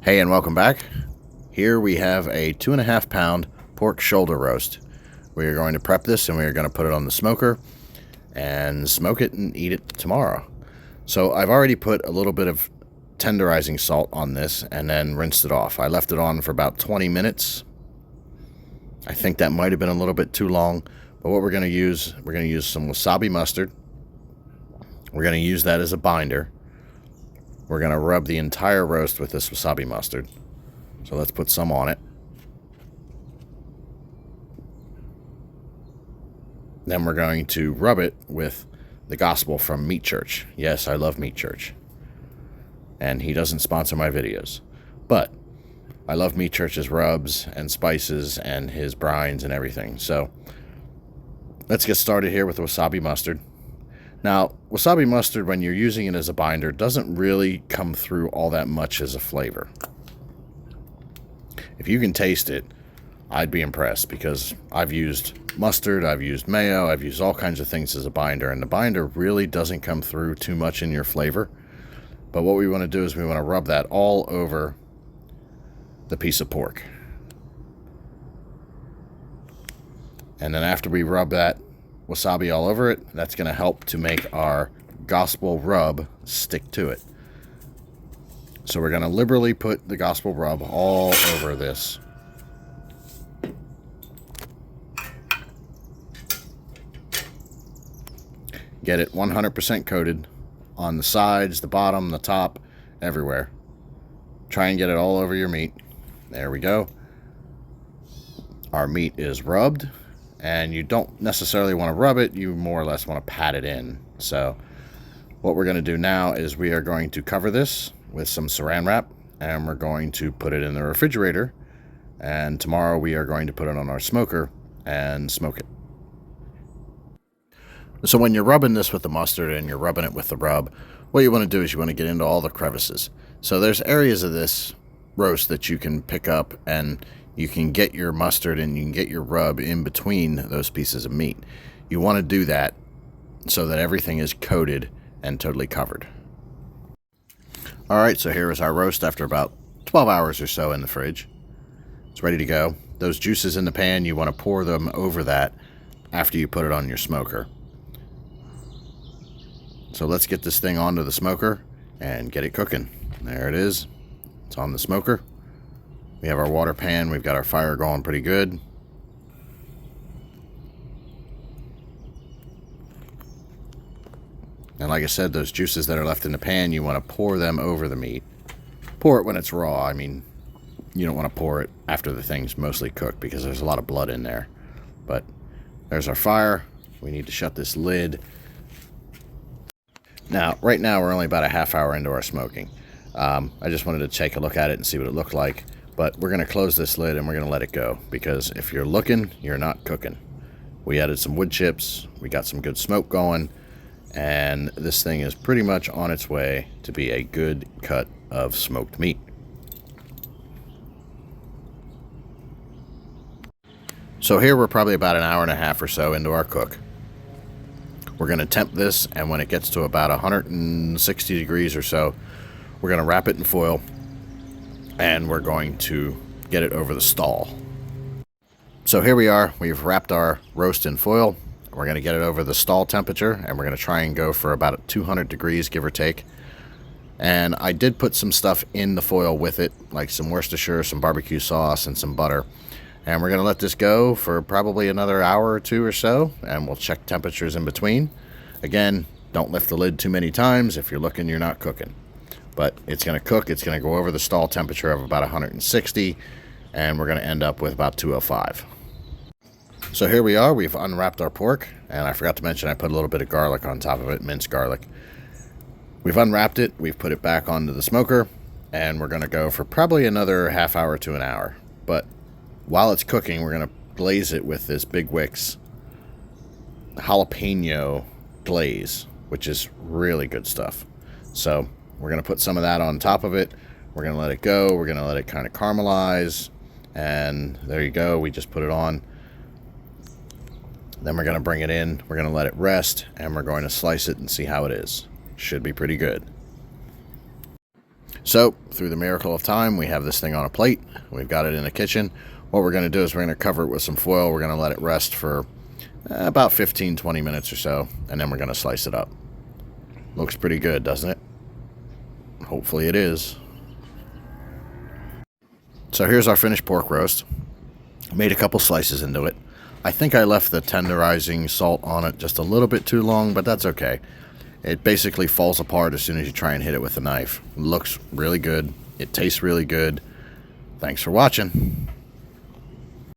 Hey, and welcome back. Here we have a 2.5 pound pork shoulder roast. We are going to prep this and we are going to put it on the smoker and smoke it and eat it tomorrow. So I've already put a little bit of tenderizing salt on this and then rinsed it off. I left it on for about 20 minutes. I think that might have been a little bit too long, but what we're going to use some wasabi mustard. We're going to use that as a binder. We're going to rub the entire roast with this wasabi mustard. So let's put some on it. Then we're going to rub it with the gospel from Meat Church. Yes, I love Meat Church. And he doesn't sponsor my videos. But I love Meat Church's rubs and spices and his brines and everything. So let's get started here with the wasabi mustard. Now, wasabi mustard, when you're using it as a binder, doesn't really come through all that much as a flavor. If you can taste it, I'd be impressed, because I've used mustard, I've used mayo, I've used all kinds of things as a binder, and the binder really doesn't come through too much in your flavor. But what we want to do is we want to rub that all over the piece of pork. And then after we rub that wasabi all over it, that's going to help to make our gospel rub stick to it. So we're going to liberally put the gospel rub all over this. Get it 100% coated on the sides, the bottom, the top, everywhere. Try and get it all over your meat. There we go. Our meat is rubbed. And you don't necessarily want to rub it, you more or less want to pat it in. So what we're going to do now is we are going to cover this with some saran wrap, and we're going to put it in the refrigerator, and tomorrow we are going to put it on our smoker and smoke it. So when you're rubbing this with the mustard and you're rubbing it with the rub, what you want to do is you want to get into all the crevices. So there's areas of this roast that you can pick up, and you can get your mustard and you can get your rub in between those pieces of meat. You want to do that so that everything is coated and totally covered. Alright, so here is our roast after about 12 hours or so in the fridge. It's ready to go. Those juices in the pan, you want to pour them over that after you put it on your smoker. So let's get this thing onto the smoker and get it cooking. There it is. It's on the smoker. We have our water pan. We've got our fire going pretty good. And like I said, those juices that are left in the pan, you want to pour them over the meat. Pour it when it's raw. I mean, you don't want to pour it after the thing's mostly cooked, because there's a lot of blood in there. But there's our fire. We need to shut this lid. Now, right now, we're only about a half hour into our smoking. I just wanted to take a look at it and see what it looked like. But we're going to close this lid and we're going to let it go, because if you're looking, you're not cooking. We added some wood chips, we got some good smoke going, and this thing is pretty much on its way to be a good cut of smoked meat. So here we're probably about an hour and a half or so into our cook. We're going to temp this, and when it gets to about 160 degrees or so, we're going to wrap it in foil, and we're going to get it over the stall. So here we are. We've wrapped our roast in foil. We're going to get it over the stall temperature, and we're going to try and go for about 200 degrees, give or take. And I did put some stuff in the foil with it, like some Worcestershire, some barbecue sauce, and some butter. And we're going to let this go for probably another hour or two or so, and we'll check temperatures in between. Again, don't lift the lid too many times. If you're looking, you're not cooking. But it's going to cook. It's going to go over the stall temperature of about 160, and we're going to end up with about 205. So here we are. We've unwrapped our pork, and I forgot to mention I put a little bit of garlic on top of it, minced garlic. We've unwrapped it. We've put it back onto the smoker, and we're going to go for probably another half hour to an hour. But while it's cooking, we're going to glaze it with this Big Wicks jalapeno glaze, which is really good stuff. So we're going to put some of that on top of it. We're going to let it go. We're going to let it kind of caramelize. And there you go. We just put it on. Then we're going to bring it in. We're going to let it rest. And we're going to slice it and see how it is. Should be pretty good. So, through the miracle of time, we have this thing on a plate. We've got it in the kitchen. What we're going to do is we're going to cover it with some foil. We're going to let it rest for about 15-20 minutes or so, and then we're going to slice it up. Looks pretty good, doesn't it? Hopefully it is. So here's our finished pork roast. Made a couple slices into it. I think I left the tenderizing salt on it just a little bit too long, but that's okay. It basically falls apart as soon as you try and hit it with a knife. It looks really good. It tastes really good. Thanks for watching.